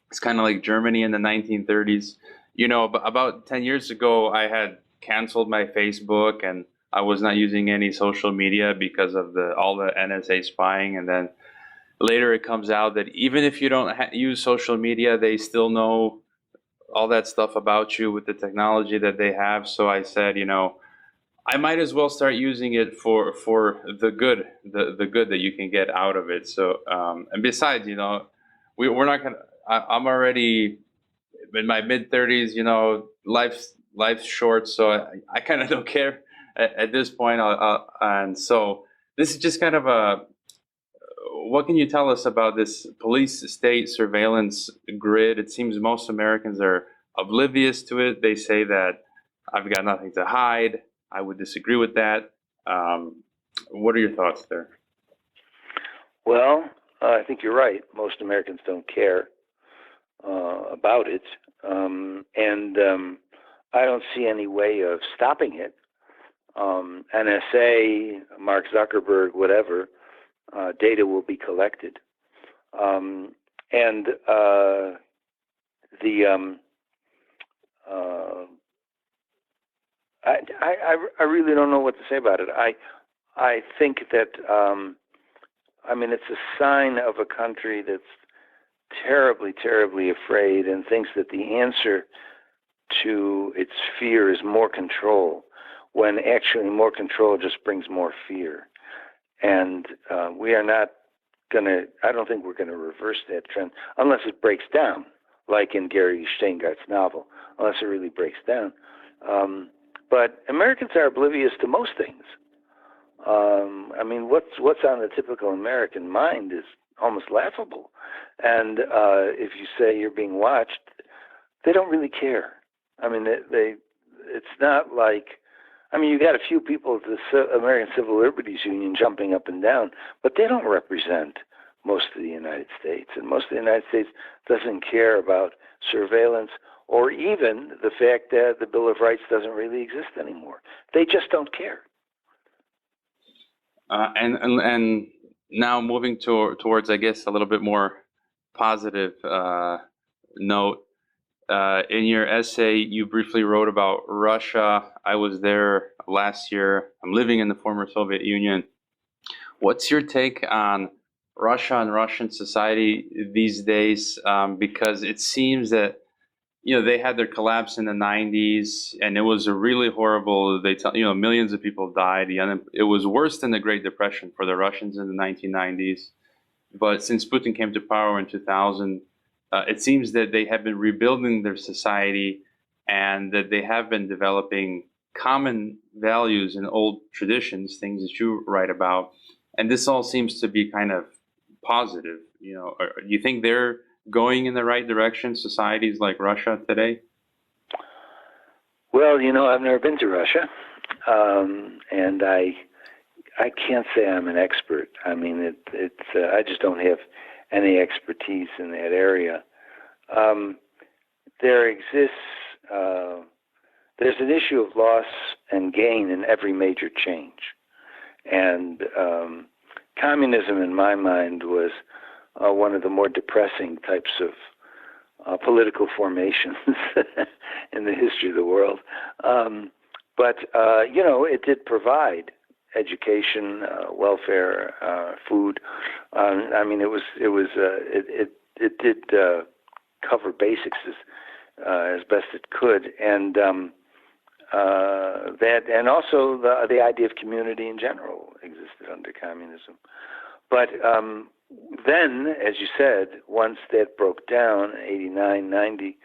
Speaker 1: it's kind of like Germany in the 1930s? About 10 years ago, I had canceled my Facebook and I was not using any social media because of all the NSA spying. And then later it comes out that even if you don't use social media, they still know all that stuff about you with the technology that they have. So I said, I might as well start using it for the good, the good that you can get out of it. So and besides, we're not gonna. I'm already in my mid-30s. Life's short, so I kind of don't care at this point. And so this is just kind of what can you tell us about this police state surveillance grid? It seems most Americans are oblivious to it. They say that I've got nothing to hide. I would disagree with that. What are your thoughts there?
Speaker 2: Well, I think you're right. Most Americans don't care about it. And I don't see any way of stopping it. NSA, Mark Zuckerberg, whatever, data will be collected. I really don't know what to say about it. I think that it's a sign of a country that's terribly, terribly afraid and thinks that the answer to its fear is more control, when actually more control just brings more fear. And we are not going to, I don't think we're going to reverse that trend unless it breaks down, like in Gary Steingart's novel, unless it really breaks down. But Americans are oblivious to most things. I mean, what's on the typical American mind is almost laughable. And if you say you're being watched, they don't really care. I mean, it's not like, I mean, you got a few people at the American Civil Liberties Union jumping up and down, but they don't represent most of the United States. And most of the United States doesn't care about surveillance or even the fact that the Bill of Rights doesn't really exist anymore. They just don't care.
Speaker 1: And now moving towards, I guess, a little bit more positive note. In your essay, you briefly wrote about Russia. I was there last year. I'm living in the former Soviet Union. What's your take on Russia and Russian society these days? Because it seems that they had their collapse in the 90s, and it was a really horrible. They tell millions of people died. It was worse than the Great Depression for the Russians in the 1990s. But since Putin came to power in 2000, it seems that they have been rebuilding their society, and that they have been developing common values and old traditions, things that you write about. And this all seems to be kind of positive. Do you think they're going in the right direction, societies like Russia today?
Speaker 2: Well, I've never been to Russia, and I can't say I'm an expert. I mean, I just don't have any expertise in that area. There exists, there's an issue of loss and gain in every major change. And communism, in my mind, was one of the more depressing types of political formations in the history of the world. But it did provide education, welfare, food. I mean, it did cover basics as best it could, and also the idea of community in general existed under communism. But then, as you said, once that broke down, 89, 90,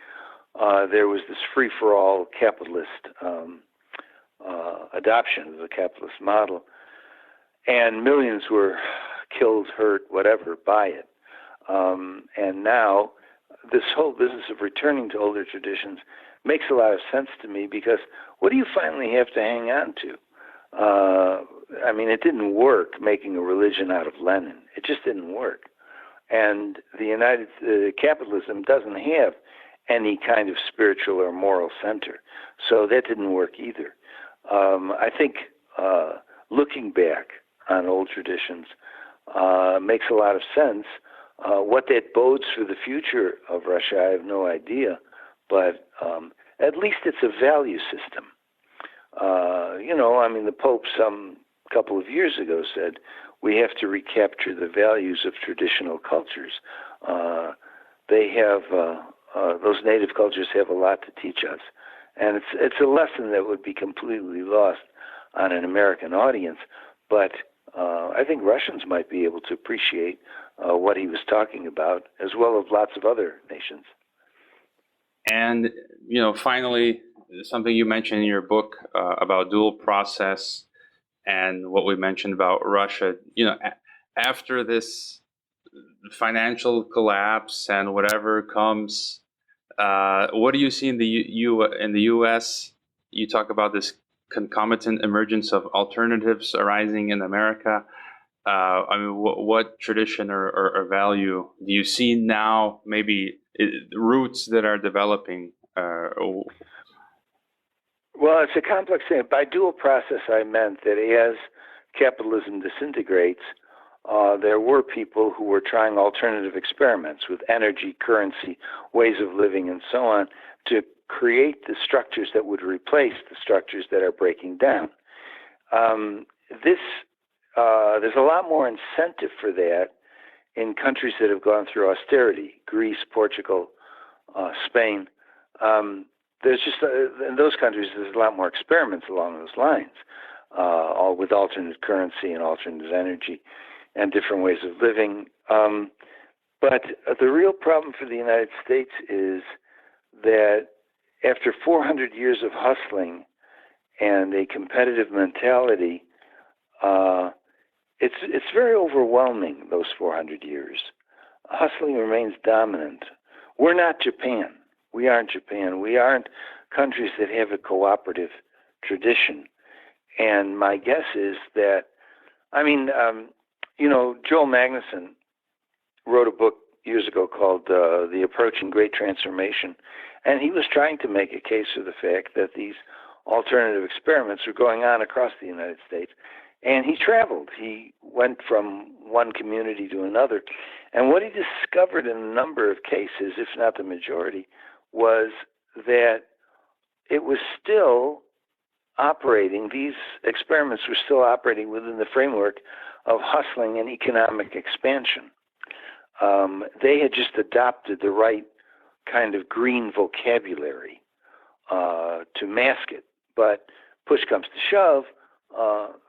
Speaker 2: there was this free-for-all capitalist adoption of the capitalist model, and millions were killed, hurt, whatever, by it. And now this whole business of returning to older traditions makes a lot of sense to me, because what do you finally have to hang on to? I mean, it didn't work making a religion out of Lenin. It just didn't work. And capitalism doesn't have any kind of spiritual or moral center. So that didn't work either. I think looking back on old traditions makes a lot of sense. What that bodes for the future of Russia, I have no idea. But at least it's a value system. I mean, the Pope some couple of years ago said we have to recapture the values of traditional cultures. They have those native cultures have a lot to teach us, and it's a lesson that would be completely lost on an American audience. But I think Russians might be able to appreciate what he was talking about, as well as lots of other nations.
Speaker 1: And finally, something you mentioned in your book about dual process, and what we mentioned about Russia. After this financial collapse and whatever comes, what do you see in the U.S.? You talk about this concomitant emergence of alternatives arising in America. I mean, what tradition or value do you see now? Maybe roots that are developing.
Speaker 2: Well, it's a complex thing. By dual process, I meant that as capitalism disintegrates, there were people who were trying alternative experiments with energy, currency, ways of living, and so on, to create the structures that would replace the structures that are breaking down. There's a lot more incentive for that in countries that have gone through austerity, Greece, Portugal, Spain. There's just in those countries there's a lot more experiments along those lines, all with alternate currency and alternate energy and different ways of living. But the real problem for the United States is that after 400 years of hustling and a competitive mentality, it's very overwhelming, those 400 years. Hustling remains dominant. We're not Japan. We aren't Japan. We aren't countries that have a cooperative tradition. And my guess is that, Joel Magnuson wrote a book years ago called The Approaching Great Transformation. And he was trying to make a case for the fact that these alternative experiments were going on across the United States. And he traveled. He went from one community to another. And what he discovered in a number of cases, if not the majority, was that it was still operating, these experiments were still operating within the framework of hustling and economic expansion. They had just adopted the right kind of green vocabulary to mask it. But push comes to shove,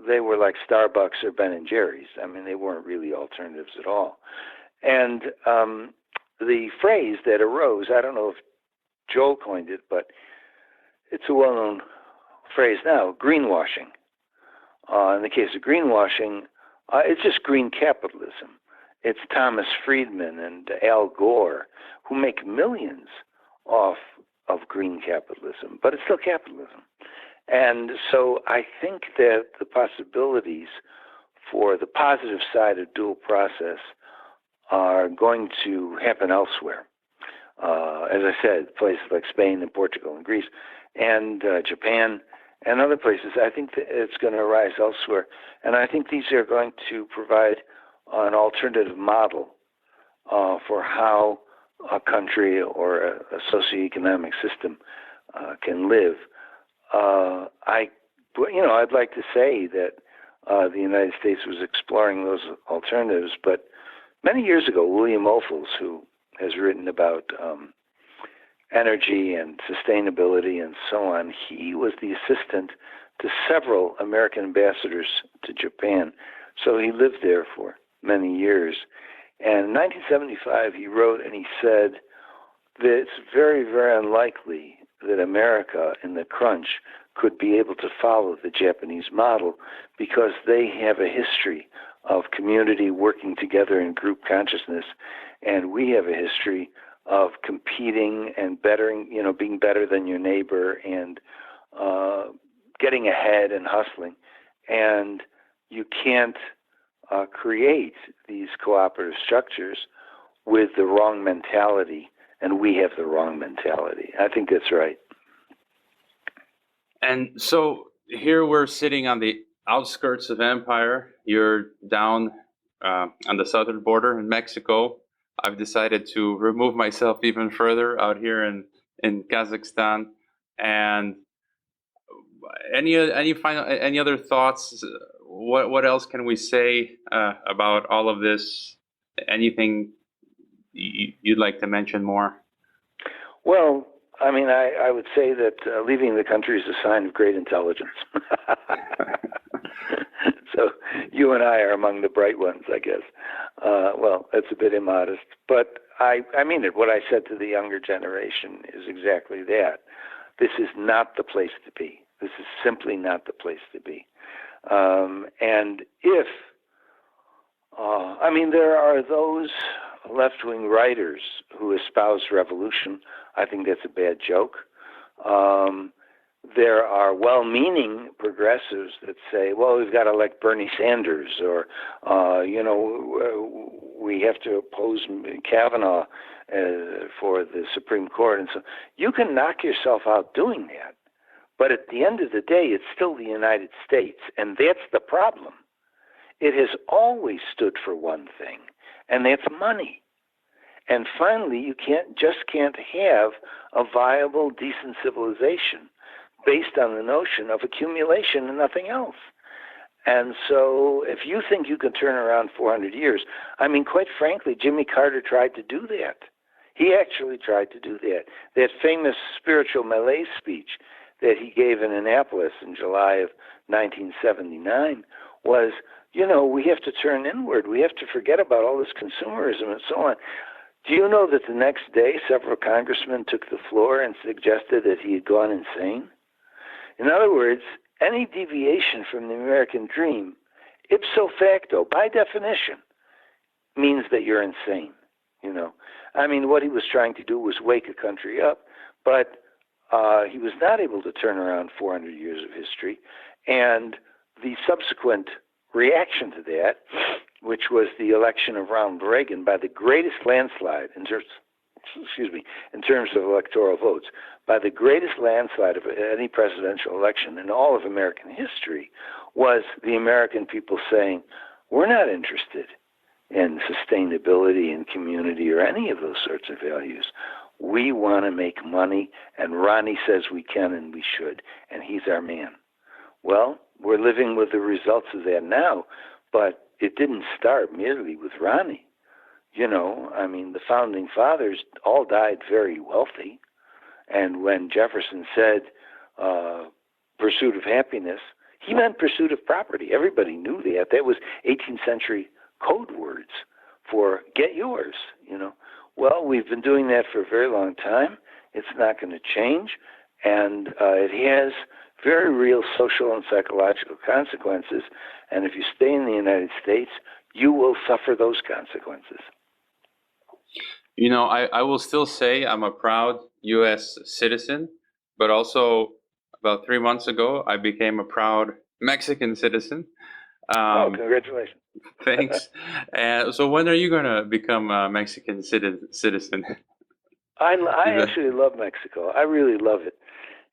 Speaker 2: they were like Starbucks or Ben & Jerry's. I mean, they weren't really alternatives at all. And the phrase that arose, I don't know if Joel coined it, but it's a well-known phrase now, greenwashing. In the case of greenwashing, it's just green capitalism. It's Thomas Friedman and Al Gore who make millions off of green capitalism, but it's still capitalism. And so I think that the possibilities for the positive side of dual process are going to happen elsewhere. As I said, places like Spain and Portugal and Greece and Japan and other places, I think that it's going to arise elsewhere. And I think these are going to provide an alternative model for how a country or a socioeconomic system can live. I'd like to say that the United States was exploring those alternatives, but many years ago, William Ophuls, who has written about energy and sustainability and so on, he was the assistant to several American ambassadors to Japan. So he lived there for many years. And in 1975, he wrote and he said that it's very, very unlikely that America in the crunch could be able to follow the Japanese model because they have a history of community working together in group consciousness, and we have a history of competing and bettering, being better than your neighbor and getting ahead and hustling. And you can't create these cooperative structures with the wrong mentality, and we have the wrong mentality. I think that's right.
Speaker 1: And so here we're sitting on the outskirts of empire. You're down on the southern border in Mexico. I've decided to remove myself even further out here in Kazakhstan. And any other thoughts? What else can we say about all of this? Anything you'd like to mention more?
Speaker 2: Well, I mean, I would say that leaving the country is a sign of great intelligence. So you and I are among the bright ones, I guess. Well, that's a bit immodest, but I mean it. What I said to the younger generation is exactly that. This is not the place to be. This is simply not the place to be. And if, there are those left-wing writers who espouse revolution. I think that's a bad joke. There are well-meaning progressives that say, well, we've got to elect Bernie Sanders, or, we have to oppose Kavanaugh for the Supreme Court. And so you can knock yourself out doing that. But at the end of the day, it's still the United States, and that's the problem. It has always stood for one thing, and that's money. And finally, you can't have a viable, decent civilization based on the notion of accumulation and nothing else. And so if you think you can turn around 400 years, I mean, quite frankly, Jimmy Carter tried to do that. He actually tried to do that. That famous spiritual malaise speech that he gave in Annapolis in July of 1979 was, we have to turn inward. We have to forget about all this consumerism and so on. Do you know that the next day several congressmen took the floor and suggested that he had gone insane? In other words, any deviation from the American dream, ipso facto, by definition, means that you're insane. I mean, what he was trying to do was wake a country up, but he was not able to turn around 400 years of history. And the subsequent reaction to that, which was the election of Ronald Reagan by the greatest landslide in terms of electoral votes, by the greatest landslide of any presidential election in all of American history, was the American people saying, we're not interested in sustainability and community or any of those sorts of values. We want to make money, and Ronnie says we can and we should, and he's our man. Well, we're living with the results of that now, but it didn't start merely with Ronnie. I mean, the founding fathers all died very wealthy. And when Jefferson said pursuit of happiness, he meant pursuit of property. Everybody knew that. That was 18th century code words for get yours, Well, we've been doing that for a very long time. It's not going to change. And it has very real social and psychological consequences. And if you stay in the United States, you will suffer those consequences.
Speaker 1: I will still say I'm a proud U.S. citizen, but also about 3 months ago, I became a proud Mexican citizen.
Speaker 2: Congratulations.
Speaker 1: Thanks. So when are you going to become a Mexican citizen?
Speaker 2: I actually love Mexico. I really love it.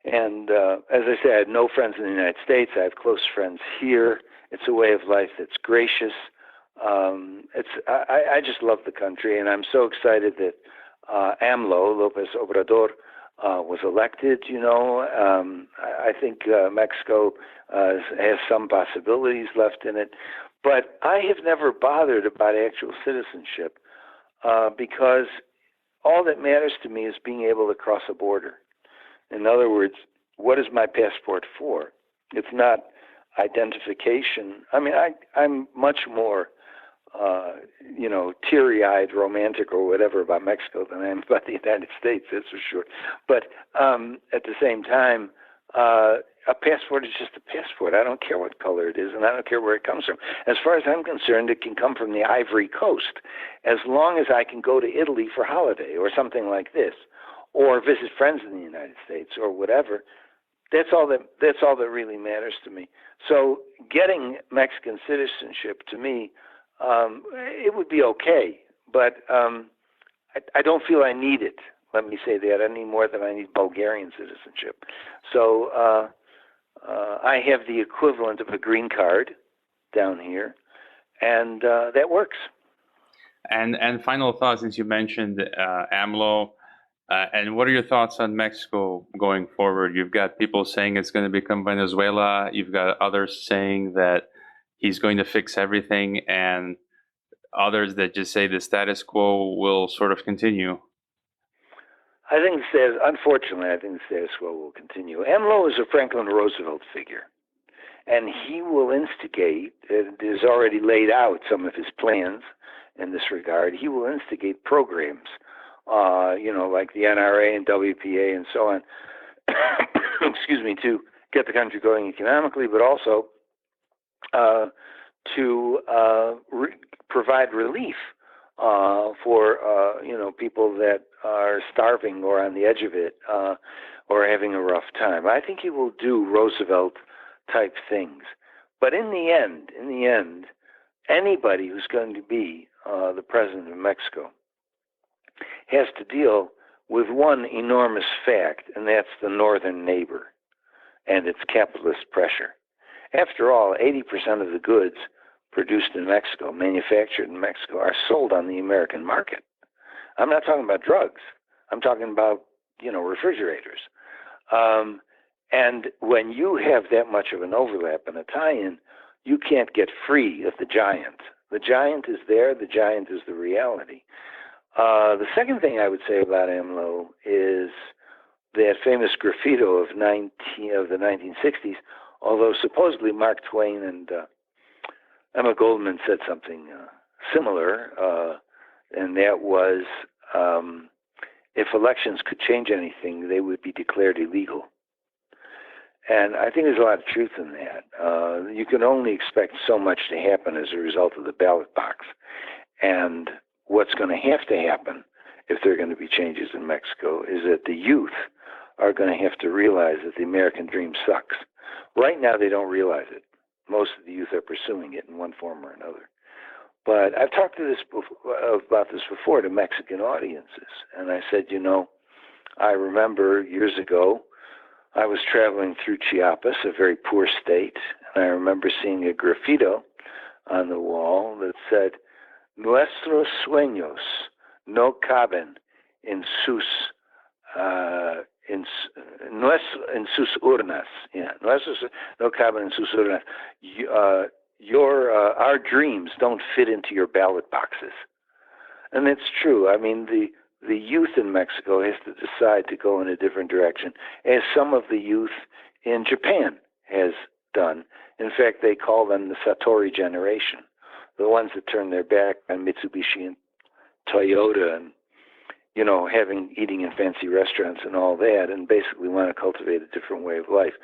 Speaker 2: And as I say, I have no friends in the United States. I have close friends here. It's a way of life that's gracious. I just love the country, and I'm so excited that AMLO, Lopez Obrador, was elected. I think Mexico has some possibilities left in it, but I have never bothered about actual citizenship because all that matters to me is being able to cross a border. In other words, what is my passport for? It's not identification. I mean, I'm much more teary-eyed, romantic, or whatever about Mexico than I am about the United States, that's for sure. But at the same time, a passport is just a passport. I don't care what color it is, and I don't care where it comes from. As far as I'm concerned, it can come from the Ivory Coast, as long as I can go to Italy for holiday or something like this, or visit friends in the United States or whatever. That's all that really matters to me. So getting Mexican citizenship, to me, it would be okay, but I don't feel I need it. Let me say that any more than I need Bulgarian citizenship. So I have the equivalent of a green card down here, and that works.
Speaker 1: And final thoughts, since you mentioned AMLO, and what are your thoughts on Mexico going forward? You've got people saying it's going to become Venezuela. You've got others saying that he's going to fix everything, and others that just say the status quo will sort of continue.
Speaker 2: Unfortunately, I think the status quo will continue. AMLO is a Franklin Roosevelt figure, and he will instigate, and has already laid out some of his plans in this regard. He will instigate programs, like the NRA and WPA and so on, to get the country going economically, but also to provide relief for people that are starving or on the edge of it or having a rough time. I think he will do Roosevelt type things, but in the end, anybody who's going to be the president of Mexico has to deal with one enormous fact, and that's the northern neighbor and its capitalist pressure. After all, 80% of the goods produced in Mexico, manufactured in Mexico, are sold on the American market. I'm not talking about drugs. I'm talking about, refrigerators. And when you have that much of an overlap and a tie-in, you can't get free of the giant. The giant is there. The giant is the reality. The second thing I would say about AMLO is that famous graffito of the 1960s. Although supposedly Mark Twain and Emma Goldman said something similar, and that was, if elections could change anything, they would be declared illegal. And I think there's a lot of truth in that. You can only expect so much to happen as a result of the ballot box. And what's going to have to happen, if there are going to be changes in Mexico, is that the youth are going to have to realize that the American dream sucks. Right now, they don't realize it. Most of the youth are pursuing it in one form or another. But I've talked about this before to Mexican audiences, and I said, I remember years ago, I was traveling through Chiapas, a very poor state, and I remember seeing a graffito on the wall that said, "Nuestros sueños no caben en sus urnas." Yeah, nuestros no caben en sus urnas. Our dreams don't fit into your ballot boxes, and it's true. I mean, the youth in Mexico has to decide to go in a different direction, as some of the youth in Japan has done. In fact, they call them the Satori generation, the ones that turn their back on Mitsubishi and Toyota and, eating in fancy restaurants and all that, and basically want to cultivate a different way of life.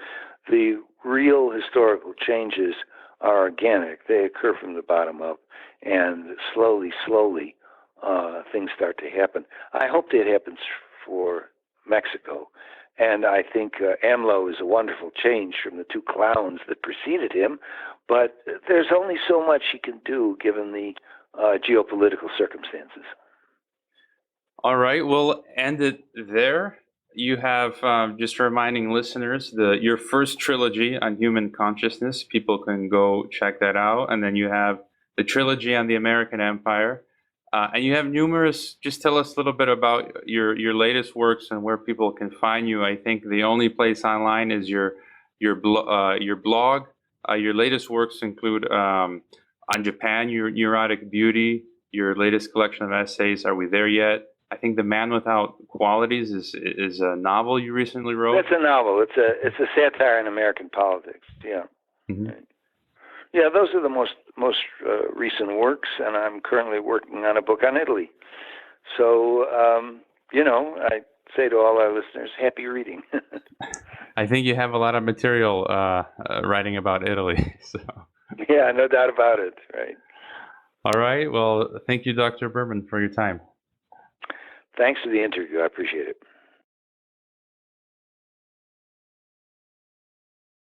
Speaker 2: The real historical changes are organic. They occur from the bottom up, and slowly, things start to happen. I hope that happens for Mexico. And I think AMLO is a wonderful change from the two clowns that preceded him, but there's only so much he can do given the geopolitical circumstances.
Speaker 1: All right, we'll end it there. You have, just reminding listeners, your first trilogy on human consciousness. People can go check that out. And then you have the trilogy on the American Empire. And you have numerous, just tell us a little bit about your latest works and where people can find you. I think the only place online is your blog. Your latest works include on Japan, your neurotic beauty, your latest collection of essays, Are We There Yet? I think The Man Without Qualities is a novel you recently wrote.
Speaker 2: That's a novel. It's a satire on American politics. Yeah.
Speaker 1: Mm-hmm.
Speaker 2: Yeah, those are the most recent works, and I'm currently working on a book on Italy. So, I say to all our listeners, happy reading.
Speaker 1: I think you have a lot of material writing about Italy. So.
Speaker 2: Yeah, no doubt about it. Right.
Speaker 1: All right. Well, thank you, Dr. Berman, for your time.
Speaker 2: Thanks for the interview. I appreciate it.